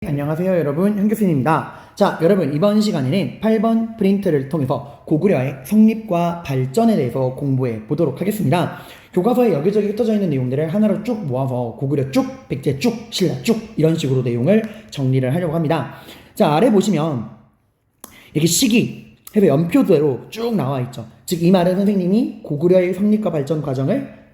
안녕하세요 여러분, 현교수님입니다. 자, 여러분 이번 시간에는 8번 프린트를 통해서 고구려의 성립과 발전에 대해서 공부해 보도록 하겠습니다. 교과서에 여기저기 흩어져 있는 내용들을 하나로 쭉 모아서 고구려 쭉, 백제 쭉, 신라 쭉 이런 식으로 내용을 정리를 하려고 합니다. 자, 아래 보시면 이렇게 시기 해서 연표대로 쭉 나와 있죠. 즉 이 말은 선생님이 고구려의 성립과 발전 과정을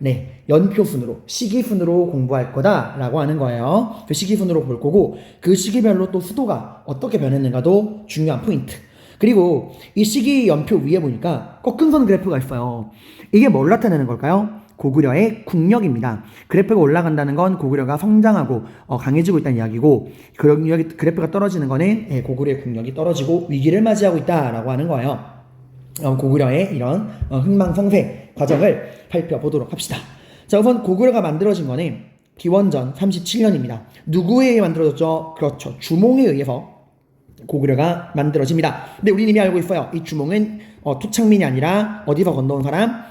연표순으로, 시기순으로 공부할 거다라고 하는 거예요. 그 시기순으로 볼 거고, 그 시기별로 또 수도가 어떻게 변했는가도 중요한 포인트. 그리고 이 시기 연표 위에 보니까 꺾은선 그래프가 있어요. 이게 뭘 나타내는 걸까요? 고구려의 국력입니다. 그래프가 올라간다는 건 고구려가 성장하고 강해지고 있다는 이야기고, 그래프가 떨어지는 거는 고구려의 국력이 떨어지고 위기를 맞이하고 있다라고 하는 거예요. 고구려의 이런 흥망성쇠 과정을 살펴보도록 합시다. 자, 우선 고구려가 만들어진 거는 기원전 37년입니다. 누구에 의해 만들어졌죠? 그렇죠. 주몽에 의해서 고구려가 만들어집니다. 근데 우리는 이미 알고 있어요. 이 주몽은 토착민이 아니라 어디서 건너온 사람?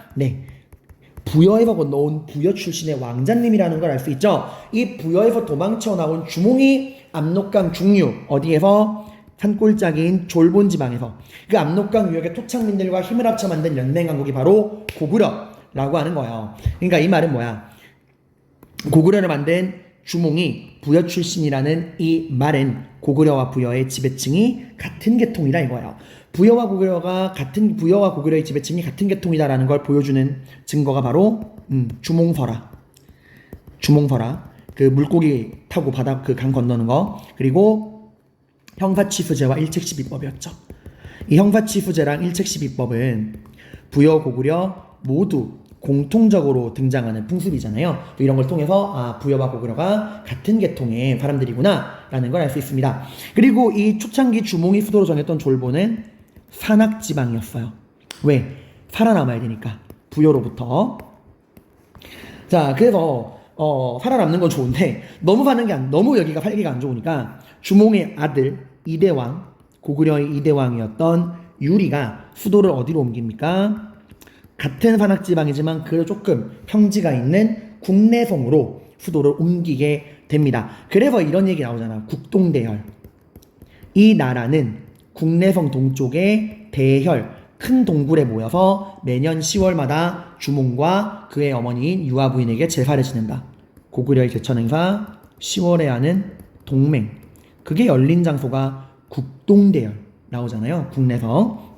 부여에서 건너온 부여 출신의 왕자님이라는 걸 알 수 있죠. 이 부여에서 도망쳐 나온 주몽이 압록강 중류 어디에서? 산골짜기인 졸본 지방에서 그 압록강 유역의 토착민들과 힘을 합쳐 만든 연맹왕국이 바로 고구려라고 하는 거예요. 그러니까 이 말은 뭐야? 고구려를 만든 주몽이 부여 출신이라는 이 말은 고구려와 부여의 지배층이 같은 계통이다 이거예요. 부여와 고구려의 지배층이 같은 계통이다라는 걸 보여주는 증거가 바로 주몽설화. 그 물고기 타고 바다 그 강 건너는 거, 그리고 형사치수제와 일책시비법이었죠. 이 형사치수제랑 일책시비법은 부여, 고구려 모두 공통적으로 등장하는 풍습이잖아요. 이런 걸 통해서 부여와 고구려가 같은 계통의 사람들이구나 라는 걸 알 수 있습니다. 그리고 이 초창기 주몽이 수도로 정했던 졸본은 산악지방이었어요. 왜? 살아남아야 되니까. 부여로부터. 자, 그래서 살아남는 건 좋은데 너무 여기가 살기가 안 좋으니까 주몽의 아들 이대왕, 고구려의 이대왕이었던 유리가 수도를 어디로 옮깁니까? 같은 산악지방이지만 그래도 조금 평지가 있는 국내성으로 수도를 옮기게 됩니다. 그래서 이런 얘기 나오잖아. 국동대혈. 이 나라는 국내성 동쪽의 대혈, 큰 동굴에 모여서 매년 10월마다 주몽과 그의 어머니인 유아 부인에게 제사를 지낸다. 고구려의 제천행사 10월에 하는 동맹. 그게 열린 장소가 국동대열 나오잖아요. 국내성.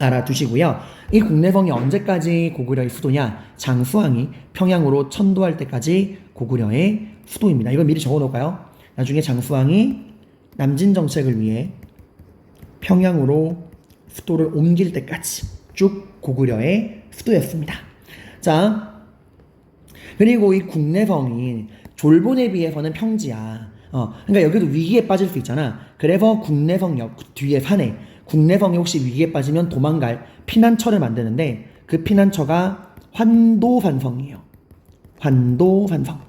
알아두시고요. 이 국내성이 언제까지 고구려의 수도냐? 장수왕이 평양으로 천도할 때까지 고구려의 수도입니다. 이걸 미리 적어놓을까요? 나중에 장수왕이 남진 정책을 위해 평양으로 수도를 옮길 때까지 쭉 고구려의 수도였습니다. 자, 그리고 이 국내성이 졸본에 비해서는 평지야. 그러니까 여기도 위기에 빠질 수 있잖아. 그래서 국내성역 뒤에 산에 국내성이 혹시 위기에 빠지면 도망갈 피난처를 만드는데 그 피난처가 환도산성이에요. 환도산성.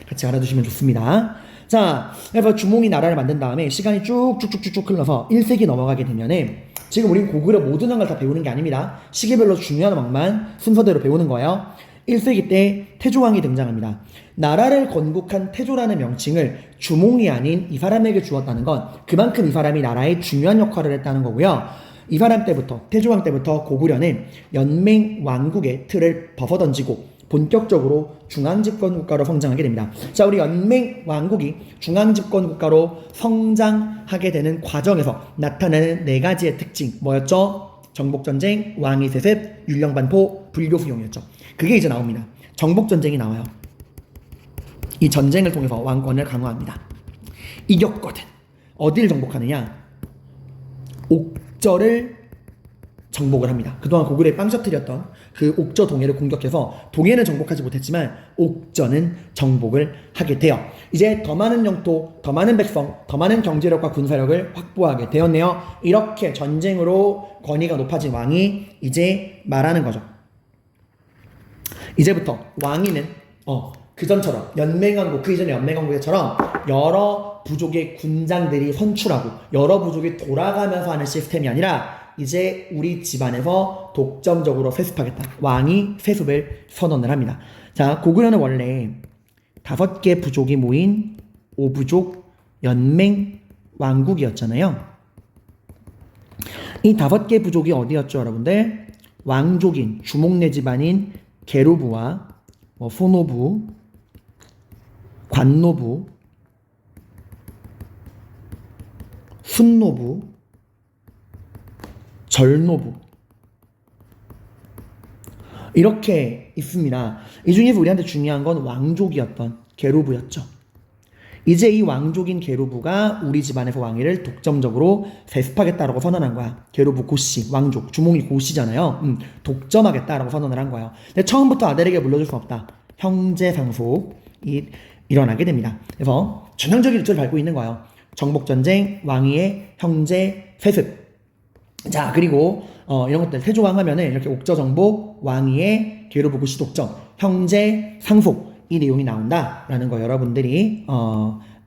같이 알아두시면 좋습니다. 자, 그래서 주몽이 나라를 만든 다음에 시간이 쭉쭉쭉쭉 흘러서 1세기 넘어가게 되면은 지금 우린 고구려 모든 왕을 다 배우는 게 아닙니다. 시기별로 중요한 왕만 순서대로 배우는 거예요. 1세기 때 태조왕이 등장합니다. 나라를 건국한 태조라는 명칭을 주몽이 아닌 이 사람에게 주었다는 건 그만큼 이 사람이 나라에 중요한 역할을 했다는 거고요. 이 사람 때부터, 태조왕 때부터 고구려는 연맹 왕국의 틀을 벗어던지고 본격적으로 중앙집권 국가로 성장하게 됩니다. 자, 우리 연맹 왕국이 중앙집권 국가로 성장하게 되는 과정에서 나타나는 네 가지의 특징 뭐였죠? 정복전쟁, 왕위 세습, 율령반포, 불교수용이었죠. 그게 이제 나옵니다. 정복전쟁이 나와요. 이 전쟁을 통해서 왕권을 강화합니다. 이겼거든. 어디를 정복하느냐? 옥저를 정복을 합니다. 그동안 고구려의 빵셔틀이었던 그 옥저 동해를 공격해서 동해는 정복하지 못했지만 옥저는 정복을 하게 돼요. 이제 더 많은 영토, 더 많은 백성, 더 많은 경제력과 군사력을 확보하게 되었네요. 이렇게 전쟁으로 권위가 높아진 왕이 이제 말하는 거죠. 이제부터 왕위는 그전처럼 연맹왕국, 그 이전의 연맹왕국처럼 여러 부족의 군장들이 선출하고 여러 부족이 돌아가면서 하는 시스템이 아니라 이제 우리 집안에서 독점적으로 세습하겠다. 왕이 세습을 선언을 합니다. 자, 고구려는 원래 5개 부족이 모인 5부족 연맹 왕국이었잖아요. 이 5개 부족이 어디였죠, 여러분들? 왕족인 주목내 집안인 게르부와 소노부, 관노부, 순노부, 절노부 이렇게 있습니다. 이 중에서 우리한테 중요한 건 왕족이었던 게르부였죠. 이제 이 왕족인 게르부가 우리 집안에서 왕위를 독점적으로 세습하겠다라고 선언한 거야. 게르부 고씨, 왕족, 주몽이 고씨잖아요. 독점하겠다라고 선언을 한 거예요. 근데 처음부터 아들에게 물려줄 수 없다. 형제 상속이 일어나게 됩니다. 그래서 전형적인 루트를 밟고 있는 거예요. 정복전쟁, 왕위의 형제 세습. 자, 그리고 이런 것들 태조왕 하면은 이렇게 옥저정복, 왕위의 게르부 고씨 독점, 형제 상속 이 내용이 나온다라는 거 여러분들이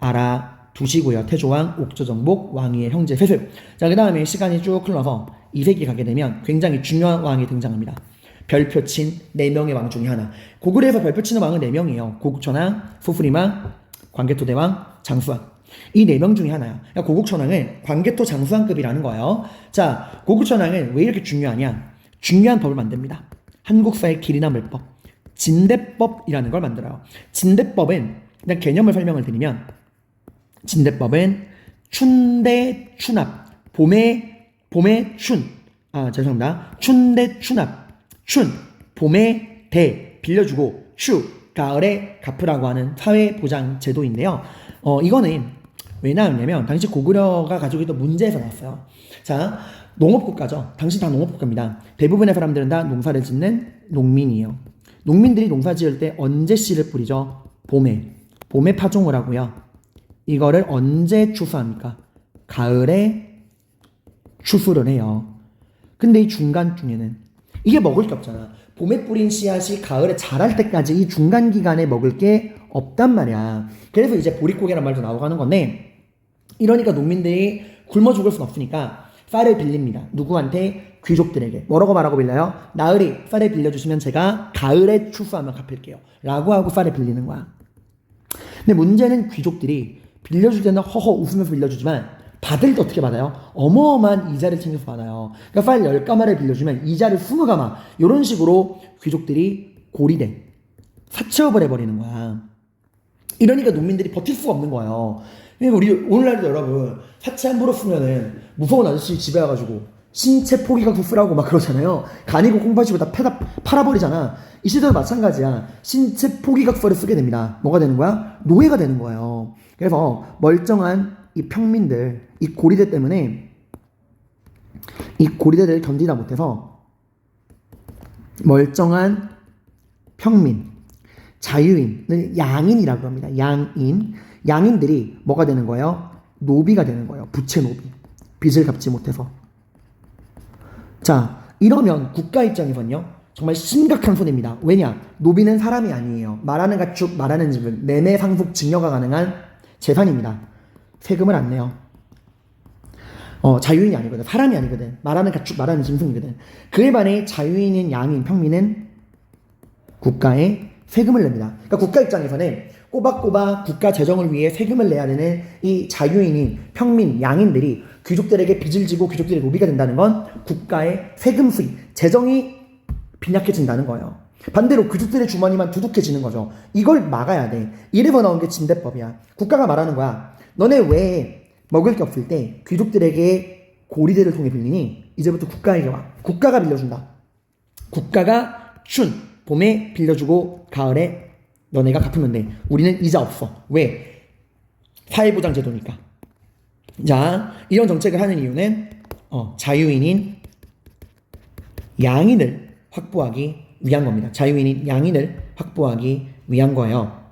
알아두시고요. 태조왕, 옥저정복, 왕위의 형제 세습. 자, 그 다음에 시간이 쭉 흘러서 2세기 가게 되면 굉장히 중요한 왕이 등장합니다. 별표친 4명의 왕 중에 하나. 고구려에서 별표치는 왕은 4명이에요. 고국천왕, 소수림왕, 광개토대왕, 장수왕. 이 4명 중에 하나야. 그러니까 고국천왕은 광개토 장수왕급이라는 거예요. 자, 고국천왕은 왜 이렇게 중요하냐? 중요한 법을 만듭니다. 한국사의 길이나 물법, 진대법이라는 걸 만들어요. 진대법은 그냥 개념을 설명을 드리면, 진대법은 춘대 추납, 봄의 춘, 죄송합니다. 춘대 추납, 춘, 봄에 대 빌려주고 추, 가을에 갚으라고 하는 사회보장 제도인데요. 이거는 왜 나왔냐면 당시 고구려가 가지고 있던 문제에서 나왔어요. 자, 농업국가죠. 당시 다 농업국가입니다. 대부분의 사람들은 다 농사를 짓는 농민이에요. 농민들이 농사 지을 때 언제 씨를 뿌리죠? 봄에 파종을 하고요. 이거를 언제 추수합니까? 가을에 추수를 해요. 근데 이 중간 중에는 이게 먹을 게 없잖아. 봄에 뿌린 씨앗이 가을에 자랄 때까지 이 중간 기간에 먹을 게 없단 말이야. 그래서 이제 보릿고개란 말도 나오고 하는 건데, 이러니까 농민들이 굶어 죽을 순 없으니까 쌀을 빌립니다. 누구한테? 귀족들에게. 뭐라고 말하고 빌려요? 나으리 쌀을 빌려주시면 제가 가을에 추수하면 갚을게요 라고 하고 쌀을 빌리는 거야. 근데 문제는 귀족들이 빌려줄 때는 허허 웃으면서 빌려주지만 받을 때 어떻게 받아요? 어마어마한 이자를 챙겨서 받아요. 그러니까 쌀 10가마를 빌려주면 이자를 20가마, 이런 식으로 귀족들이 고리대, 사채업을 해버리는 거야. 이러니까 농민들이 버틸 수가 없는 거예요. 그러니까 우리 오늘날도 여러분 사채 함부로 쓰면은 무서운 아저씨 집에 와가지고 신체 포기각서 쓰라고 막 그러잖아요. 간이고 콩팥이고 다 팔아버리잖아. 이 시대도 마찬가지야. 신체 포기각서를 쓰게 됩니다. 뭐가 되는 거야? 노예가 되는 거예요. 그래서 멀쩡한 이 평민들, 이 고리대 때문에 이 고리대를 견디다 못해서 멀쩡한 평민, 자유인을 양인이라고 합니다. 양인들이 뭐가 되는 거예요? 노비가 되는 거예요. 부채 노비. 빚을 갚지 못해서. 자, 이러면 국가 입장에서는요, 정말 심각한 손해입니다. 왜냐? 노비는 사람이 아니에요. 말하는 가축, 말하는 집은 매매, 상속, 증여가 가능한 재산입니다. 세금을 안 내요. 자유인이 아니거든. 사람이 아니거든. 말하는 가축, 말하는 짐승이거든. 그에 반해 자유인인 양인, 평민은 국가에 세금을 냅니다. 그러니까 국가 입장에서는 꼬박꼬박 국가 재정을 위해 세금을 내야 되는 이 자유인인, 평민, 양인들이 귀족들에게 빚을 지고 귀족들의 노비가 된다는 건 국가의 세금 수입, 재정이 빈약해진다는 거예요. 반대로 귀족들의 주머니만 두둑해지는 거죠. 이걸 막아야 돼. 이래서 나온 게 진대법이야. 국가가 말하는 거야. 너네 왜 먹을 게 없을 때 귀족들에게 고리대를 통해 빌리니? 이제부터 국가에게 와. 국가가 빌려준다. 국가가 봄에 빌려주고 가을에 너네가 갚으면 돼. 우리는 이자 없어. 왜? 사회보장 제도니까. 자, 이런 정책을 하는 이유는 자유인인 양인을 확보하기 위한 겁니다. 자유인인 양인을 확보하기 위한 거예요.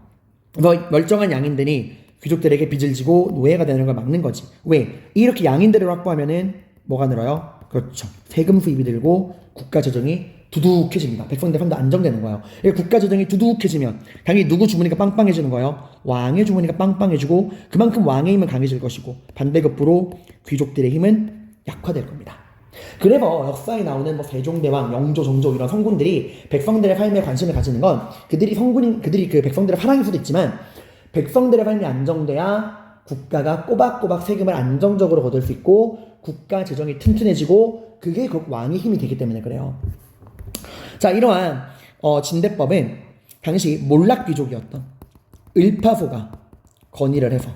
그래서 멀쩡한 양인들이 귀족들에게 빚을 지고 노예가 되는 걸 막는 거지. 왜? 이렇게 양인들을 확보하면은 뭐가 늘어요? 그렇죠. 세금 수입이 늘고 국가 재정이 두둑해집니다. 백성들 삶도 안정되는 거예요. 국가 재정이 두둑해지면 당연히 누구 주머니가 빵빵해지는 거예요? 왕의 주머니가 빵빵해지고 그만큼 왕의 힘은 강해질 것이고 반대급부로 귀족들의 힘은 약화될 겁니다. 그래서 역사에 나오는 세종대왕, 영조, 정조 이런 성군들이 백성들의 삶에 관심을 가지는 건 그들이 그 백성들을 사랑할 수도 있지만 백성들의 삶이 안정돼야 국가가 꼬박꼬박 세금을 안정적으로 거둘 수 있고 국가 재정이 튼튼해지고 그게 그 왕의 힘이 되기 때문에 그래요. 자, 이러한 진대법은 당시 몰락귀족이었던 을파소가 건의를 해서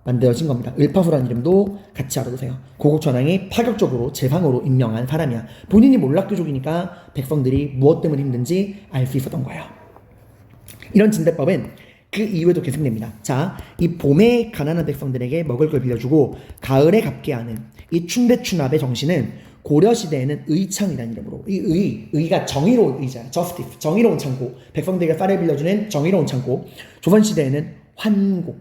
만들어진 겁니다. 을파소라는 이름도 같이 알아두세요. 고국천왕이 파격적으로 재상으로 임명한 사람이야. 본인이 몰락귀족이니까 백성들이 무엇 때문에 힘든지 알 수 있었던 거예요. 이런 진대법은 그 이후에도 계속됩니다. 자, 이 봄에 가난한 백성들에게 먹을 걸 빌려주고 가을에 갚게 하는 이 춘대춘합의 정신은 고려시대에는 의창이라는 이름으로, 이 의가 정의로운 의자, justice, 정의로운 창고, 백성들에게 쌀을 빌려주는 정의로운 창고. 조선시대에는 환곡.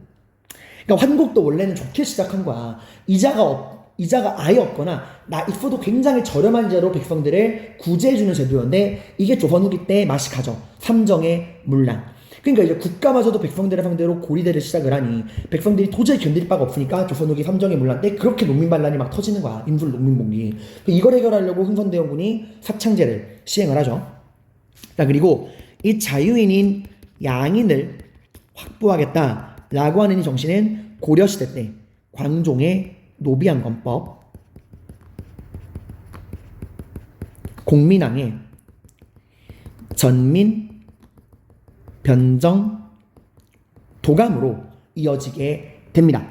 그러니까 환곡도 원래는 좋게 시작한 거야. 이자가 아예 없거나 나 있어도 굉장히 저렴한 제로 백성들을 구제해주는 제도였는데 이게 조선 후기 때 맛이 가죠. 삼정의 문란. 그러니까 이제 국가마저도 백성들의 상대로 고리대를 시작을 하니 백성들이 도저히 견딜 바가 없으니까 조선 후기 삼정의 문란 때 그렇게 농민 반란이 막 터지는 거야. 인술 농민봉기. 이걸 해결하려고 흥선대원군이 사창제를 시행을 하죠. 자, 그리고 이 자유인인 양인을 확보하겠다라고 하는 이 정신은 고려시대 때 광종의 노비안건법, 공민왕의 전민 변정 도감으로 이어지게 됩니다.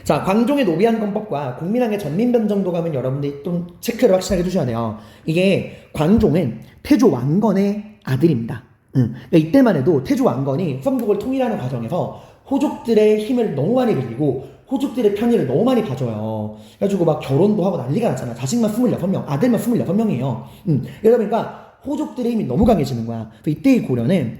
자, 광종의 노비안건법과 공민왕의 전민변정 도감은 여러분들이 좀 체크를 확실하게 해주셔야 돼요. 이게 광종은 태조 왕건의 아들입니다. 그러니까 이때만 해도 태조 왕건이 후삼국을 통일하는 과정에서 호족들의 힘을 너무 많이 빌리고 호족들의 편의를 너무 많이 봐줘요. 그래가지고 막 결혼도 하고 난리가 났잖아. 자식만 26명, 아들만 26명이에요. 이러다 보니까 호족들의 힘이 너무 강해지는 거야. 이때의 고려는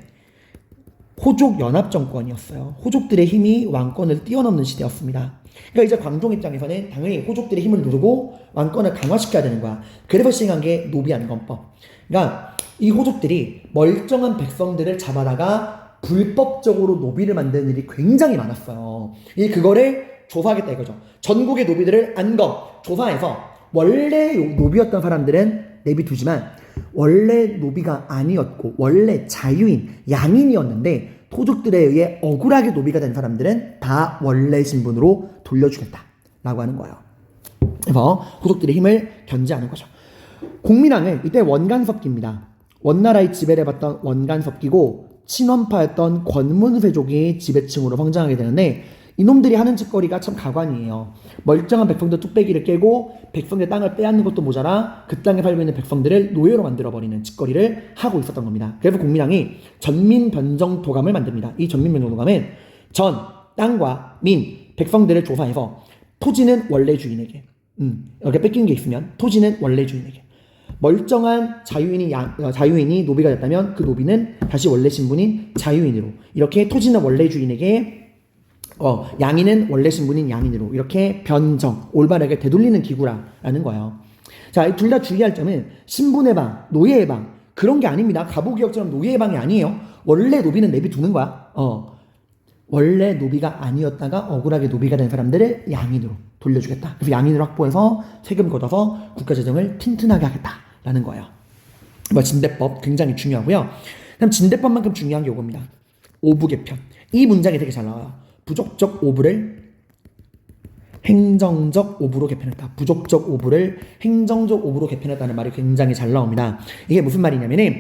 호족 연합 정권이었어요. 호족들의 힘이 왕권을 뛰어넘는 시대였습니다. 그러니까 이제 광종 입장에서는 당연히 호족들의 힘을 누르고 왕권을 강화시켜야 되는 거야. 그래서 시행한 게 노비안건법. 그러니까 이 호족들이 멀쩡한 백성들을 잡아다가 불법적으로 노비를 만드는 일이 굉장히 많았어요. 그거를 조사하겠다 이거죠. 전국의 노비들을 안검, 조사해서 원래 노비였던 사람들은 내비두지만 원래 노비가 아니었고 원래 자유인, 양인이었는데 토족들에 의해 억울하게 노비가 된 사람들은 다 원래 신분으로 돌려주겠다라고 하는 거예요. 그래서 호족들의 힘을 견제하는 거죠. 공민왕은 이때 원간섭기입니다. 원나라의 지배를 받던 원간섭기고 친원파였던 권문세족이 지배층으로 성장하게 되는데 이놈들이 하는 짓거리가 참 가관이에요. 멀쩡한 백성들 뚝배기를 깨고 백성의 땅을 빼앗는 것도 모자라 그 땅에 살고 있는 백성들을 노예로 만들어버리는 짓거리를 하고 있었던 겁니다. 그래서 공민왕이 전민변정도감을 만듭니다. 이 전민변정도감은 전, 땅과 민, 백성들을 조사해서 토지는 원래 주인에게, 이렇게 뺏긴 게 있으면 토지는 원래 주인에게, 멀쩡한 자유인이 노비가 됐다면 그 노비는 다시 원래 신분인 자유인으로, 이렇게 토지는 원래 주인에게, 양인은 원래 신분인 양인으로 이렇게 변정, 올바르게 되돌리는 기구라는 거예요. 자, 둘 다 주의할 점은 신분의 방, 노예의 방 그런 게 아닙니다. 가보기역처럼 노예의 방이 아니에요. 원래 노비는 내비두는 거야. 원래 노비가 아니었다가 억울하게 노비가 된 사람들을 양인으로 돌려주겠다. 그래서 양인을 확보해서 세금 걷어서 국가 재정을 튼튼하게 하겠다라는 거예요. 진대법 굉장히 중요하고요. 그럼 진대법만큼 중요한 게 이겁니다. 오부 개편. 이 문장이 되게 잘 나와요. 부족적 오부를 행정적 오부로 개편했다. 부족적 오부를 행정적 오부로 개편했다는 말이 굉장히 잘 나옵니다. 이게 무슨 말이냐면은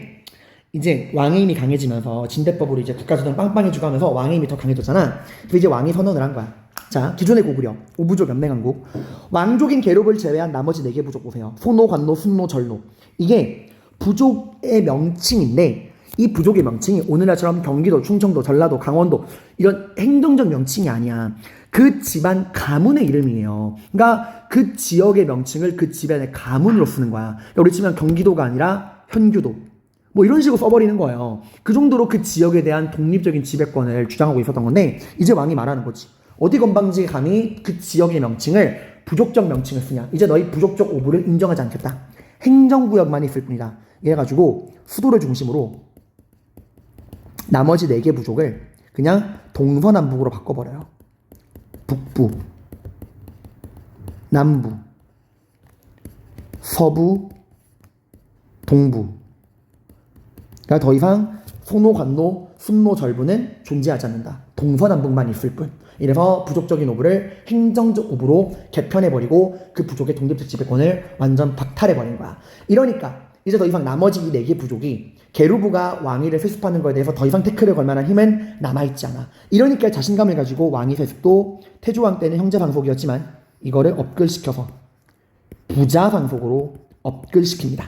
이제 왕의 힘이 강해지면서 진대법으로 이제 국가재정 빵빵해지고 하면서 왕의 힘이 더 강해졌잖아. 그래서 이제 왕이 선언을 한 거야. 자, 기존의 고구려, 오부족 연맹왕국, 왕족인 계급을 제외한 나머지 4개 부족 보세요. 소노, 관노, 순노, 절노. 이게 부족의 명칭인데 이 부족의 명칭이 오늘날처럼 경기도, 충청도, 전라도, 강원도 이런 행정적 명칭이 아니야. 그 집안 가문의 이름이에요. 그러니까 그 지역의 명칭을 그 집안의 가문으로 쓰는 거야. 우리 치면 경기도가 아니라 현규도. 뭐 이런 식으로 써버리는 거예요. 그 정도로 그 지역에 대한 독립적인 지배권을 주장하고 있었던 건데 이제 왕이 말하는 거지. 어디 건방지게 감히 그 지역의 명칭을 부족적 명칭을 쓰냐. 이제 너희 부족적 오부를 인정하지 않겠다. 행정구역만 있을 뿐이다. 이래가지고 수도를 중심으로 나머지 4개 부족을 그냥 동서남북으로 바꿔버려요. 북부, 남부, 서부, 동부. 그러니까 더 이상 소노, 관노, 순노, 절부는 존재하지 않는다. 동서남북만 있을 뿐. 이래서 부족적인 오부를 행정적 오부로 개편해버리고 그 부족의 독립적 지배권을 완전 박탈해버린 거야. 이러니까 이제 더 이상 나머지 이 4개 부족이 게르부가 왕위를 세습하는 거에 대해서 더 이상 태클을 걸 만한 힘은 남아있지 않아. 이러니까 자신감을 가지고 왕위 세습도 태조왕 때는 형제상속이었지만 이거를 업글시켜서 부자상속으로 업글시킵니다.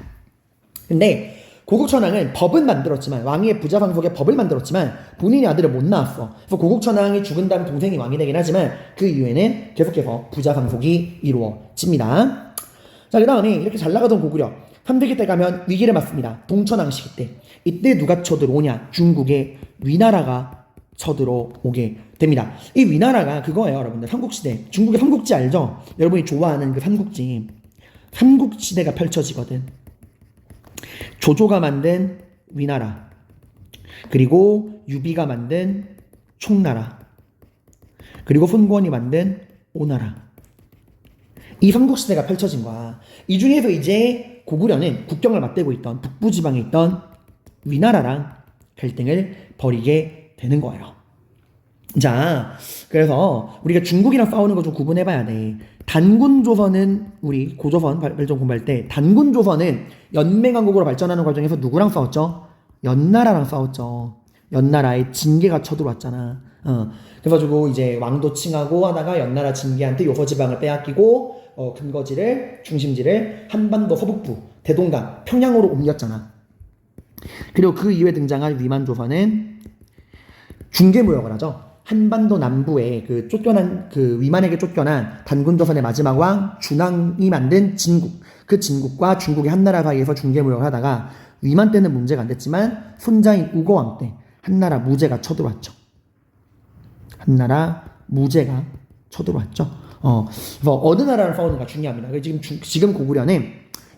근데 고국천왕은 법은 만들었지만 왕위의 부자상속의 법을 만들었지만 본인이 아들을 못 낳았어. 그래서 고국천왕이 죽은 다음 동생이 왕이 되긴 하지만 그 이후에는 계속해서 부자상속이 이루어집니다. 자, 그 다음에 이렇게 잘 나가던 고구려 3세기 때 가면 위기를 맞습니다. 동천왕 시기 때. 이때 누가 쳐들어오냐? 중국의 위나라가 쳐들어오게 됩니다. 이 위나라가 그거예요, 여러분들. 삼국시대. 중국의 삼국지 알죠? 여러분이 좋아하는 그 삼국지. 삼국시대가 펼쳐지거든. 조조가 만든 위나라. 그리고 유비가 만든 총나라. 그리고 손권이 만든 오나라. 이 삼국시대가 펼쳐진 거야. 이 중에서 이제 고구려는 국경을 맞대고 있던 북부지방에 있던 위나라랑 갈등을 벌이게 되는 거예요. 자, 그래서 우리가 중국이랑 싸우는 거 좀 구분해봐야 돼. 단군조선은 우리 고조선 발전 공부할 때 단군조선은 연맹왕국으로 발전하는 과정에서 누구랑 싸웠죠? 연나라랑 싸웠죠. 연나라의 징계가 쳐들어왔잖아. 그래가지고 이제 왕도 칭하고 하다가 연나라 징계한테 요서지방을 빼앗기고 근거지를 중심지를 한반도 서북부 대동강 평양으로 옮겼잖아. 그리고 그 이후에 등장한 위만조선은 중개무역을 하죠. 한반도 남부에 그 쫓겨난 그 위만에게 쫓겨난 단군조선의 마지막 왕 준왕이 만든 진국, 그 진국과 중국의 한나라 사이에서 중개무역을 하다가 위만 때는 문제가 안 됐지만 손자인 우거왕 때 한나라 무제가 쳐들어왔죠. 한나라 무제가 쳐들어왔죠. 그래서 어느 나라랑 싸우는가 중요합니다. 지금 고구려는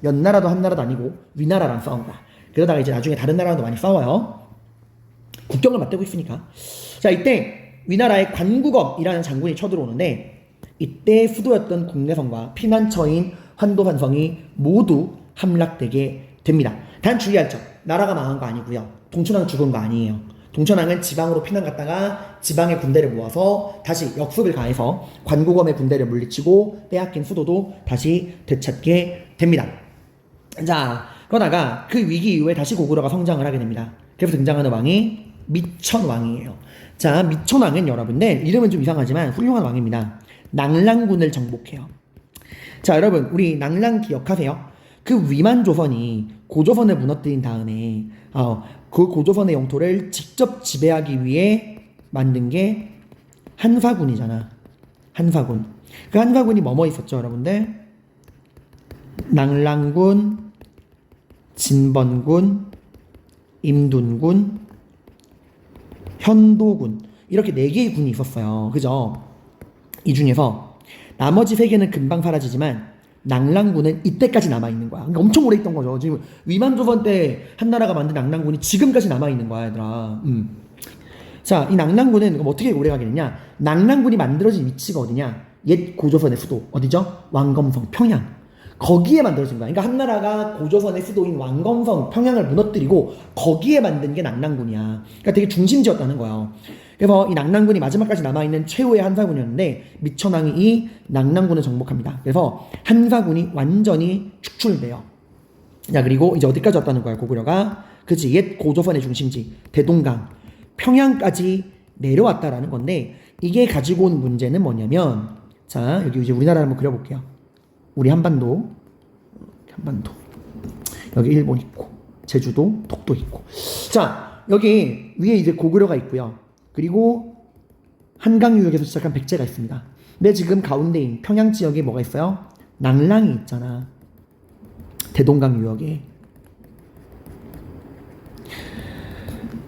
연나라도 한나라도 아니고 위나라랑 싸운 거야. 그러다가 이제 나중에 다른 나라랑도 많이 싸워요. 국경을 맞대고 있으니까. 자, 이때 위나라의 관구검이라는 장군이 쳐들어오는데 이때 수도였던 국내성과 피난처인 환도산성이 모두 함락되게 됩니다. 단 주의할 점, 나라가 망한 거 아니고요. 동천왕 죽은 거 아니에요. 동천왕은 지방으로 피난 갔다가 지방의 군대를 모아서 다시 역습을 가해서 관구검의 군대를 물리치고 빼앗긴 수도도 다시 되찾게 됩니다. 자, 그러다가 그 위기 이후에 다시 고구려가 성장을 하게 됩니다. 그래서 등장하는 왕이 미천왕이에요. 자, 미천왕은 여러분들 이름은 좀 이상하지만 훌륭한 왕입니다. 낭랑군을 정복해요. 자, 여러분 우리 낭랑 기억하세요? 그 위만조선이 고조선을 무너뜨린 다음에 그 고조선의 영토를 직접 지배하기 위해 만든 게 한사군이잖아. 한사군. 그 한사군이 뭐뭐 있었죠, 여러분들? 낭랑군, 진번군, 임둔군, 현도군, 이렇게 4개의 군이 있었어요. 그죠? 이 중에서 나머지 3개는 금방 사라지지만 낭랑군은 이때까지 남아있는 거야. 그러니까 엄청 오래 있던 거죠. 지금 위만조선 때 한나라가 만든 낭랑군이 지금까지 남아있는 거야, 얘들아. 자, 이 낭랑군은 어떻게 오래 가게 됐냐? 낭랑군이 만들어진 위치가 어디냐? 옛 고조선의 수도. 어디죠? 왕검성, 평양. 거기에 만들어진 거야. 그러니까 한나라가 고조선의 수도인 왕검성, 평양을 무너뜨리고 거기에 만든 게 낭랑군이야. 그러니까 되게 중심지였다는 거예요. 그래서 이 낭랑군이 마지막까지 남아있는 최후의 한사군이었는데 미천왕이 이 낭랑군을 정복합니다. 그래서 한사군이 완전히 축출돼요. 자, 그리고 이제 어디까지 왔다는 거야, 고구려가? 그치, 옛 고조선의 중심지 대동강, 평양까지 내려왔다라는 건데 이게 가지고 온 문제는 뭐냐면, 자, 여기 이제 우리나라를 한번 그려볼게요. 우리 한반도 여기 일본 있고 제주도, 독도 있고. 자, 여기 위에 이제 고구려가 있고요. 그리고 한강 유역에서 시작한 백제가 있습니다. 근데 지금 가운데인 평양 지역에 뭐가 있어요? 낭랑이 있잖아. 대동강 유역에.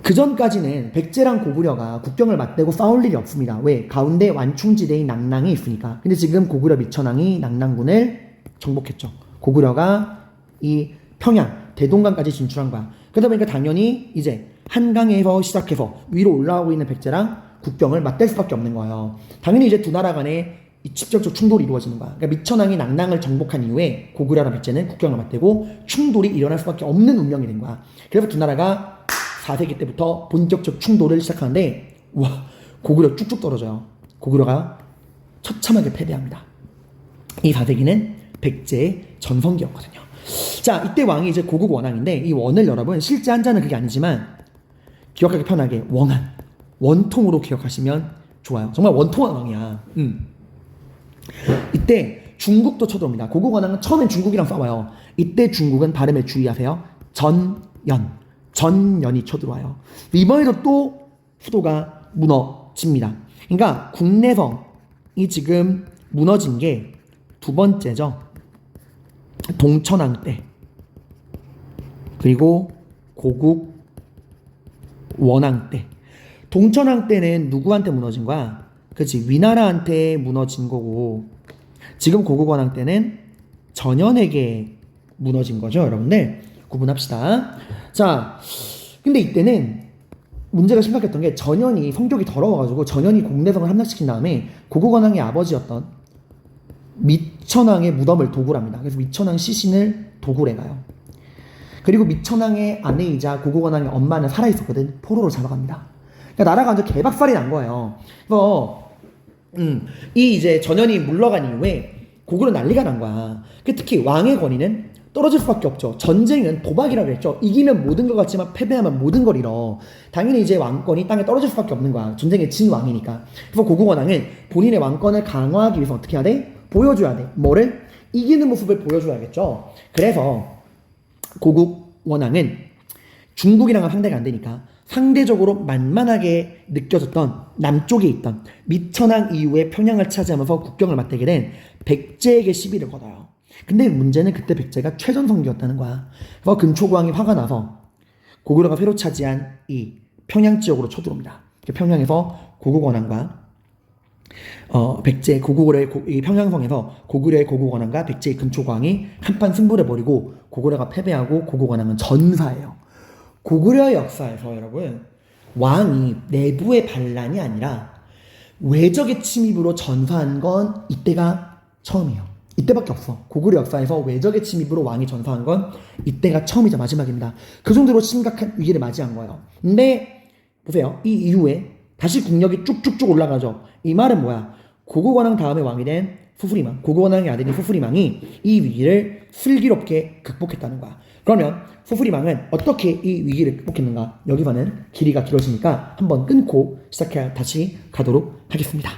그 전까지는 백제랑 고구려가 국경을 맞대고 싸울 일이 없습니다. 왜? 가운데 완충지대인 낭랑이 있으니까. 근데 지금 고구려 미천왕이 낭랑군을 정복했죠. 고구려가 이 평양, 대동강까지 진출한 거야. 그러다 보니까 당연히 이제 한강에서 시작해서 위로 올라오고 있는 백제랑 국경을 맞댈 수밖에 없는 거예요. 당연히 이제 두 나라 간에 이 직접적 충돌이 이루어지는 거야. 그러니까 미천왕이 낭랑을 정복한 이후에 고구려랑 백제는 국경을 맞대고 충돌이 일어날 수밖에 없는 운명이 된 거야. 그래서 두 나라가 4세기 때부터 본격적 충돌을 시작하는데, 와, 고구려 쭉쭉 떨어져요. 고구려가 처참하게 패배합니다. 이 4세기는 백제의 전성기였거든요. 자, 이때 왕이 이제 고국 원왕인데 이 원을 여러분 실제 한자는 그게 아니지만 기억하기 편하게 원한, 원통으로 기억하시면 좋아요. 정말 원통한 왕이야. 이때 중국도 쳐들어옵니다. 고국 원왕은 처음엔 중국이랑 싸워요. 이때 중국은 발음에 주의하세요. 전연이 쳐들어와요. 이번에도 또 수도가 무너집니다. 그러니까 국내성이 지금 무너진 게 두 번째죠. 동천왕 때. 그리고 고국 원왕 때. 동천왕 때는 누구한테 무너진 거야? 그치, 위나라한테 무너진 거고, 지금 고국 원왕 때는 전현에게 무너진 거죠, 여러분들. 구분합시다. 자, 근데 이때는 문제가 심각했던 게 전현이 성격이 더러워가지고 전현이 공내성을 함락시킨 다음에 고국 원왕의 아버지였던 미천왕의 무덤을 도굴 합니다. 그래서 미천왕 시신을 도굴해 가요. 그리고 미천왕의 아내이자 고국 원왕의 엄마는 살아있었거든. 포로로 잡아갑니다. 그러니까 나라가 완전 개박살이 난 거예요. 그래서 이 이제 전현이 물러간 이후에 고구려 난리가 난 거야. 특히 왕의 권위는 떨어질 수밖에 없죠. 전쟁은 도박이라고 했죠. 이기면 모든 것 같지만 패배하면 모든 걸 잃어. 당연히 이제 왕권이 땅에 떨어질 수밖에 없는 거야. 전쟁에 진 왕이니까. 그래서 고국 원왕은 본인의 왕권을 강화하기 위해서 어떻게 해야 돼? 보여줘야 돼. 뭐를? 이기는 모습을 보여줘야겠죠. 그래서 고국 원왕은 중국이랑은 상대가 안 되니까 상대적으로 만만하게 느껴졌던 남쪽에 있던 미천왕 이후에 평양을 차지하면서 국경을 맞대게 된 백제에게 시비를 걸어요. 근데 문제는 그때 백제가 최전성기였다는 거야. 그래서 근초고왕이 화가 나서 고구려가 새로 차지한 이 평양 지역으로 쳐들어옵니다. 평양에서 고국 원왕과 백제 고구려의 이 평양성에서 고구려의 고국 원왕과 백제의 근초고왕이 한판 승부를 벌이고 고구려가 패배하고 고국 원왕은 전사예요. 고구려의 역사에서 여러분 왕이 내부의 반란이 아니라 외적의 침입으로 전사한 건 이때가 처음이에요. 이때밖에 없어. 고구려 역사에서 외적의 침입으로 왕이 전사한 건 이때가 처음이자 마지막입니다. 그 정도로 심각한 위기를 맞이한 거예요. 근데 보세요. 이 이후에 다시 국력이 쭉쭉쭉 올라가죠. 이 말은 뭐야? 고국 원왕 다음에 왕이 된 푸푸리망, 고국 원왕의 아들인 푸푸리망이 이 위기를 슬기롭게 극복했다는 거야. 그러면 푸푸리망은 어떻게 이 위기를 극복했는가? 여기서는 길이가 길어지니까 한번 끊고 다시 가도록 하겠습니다.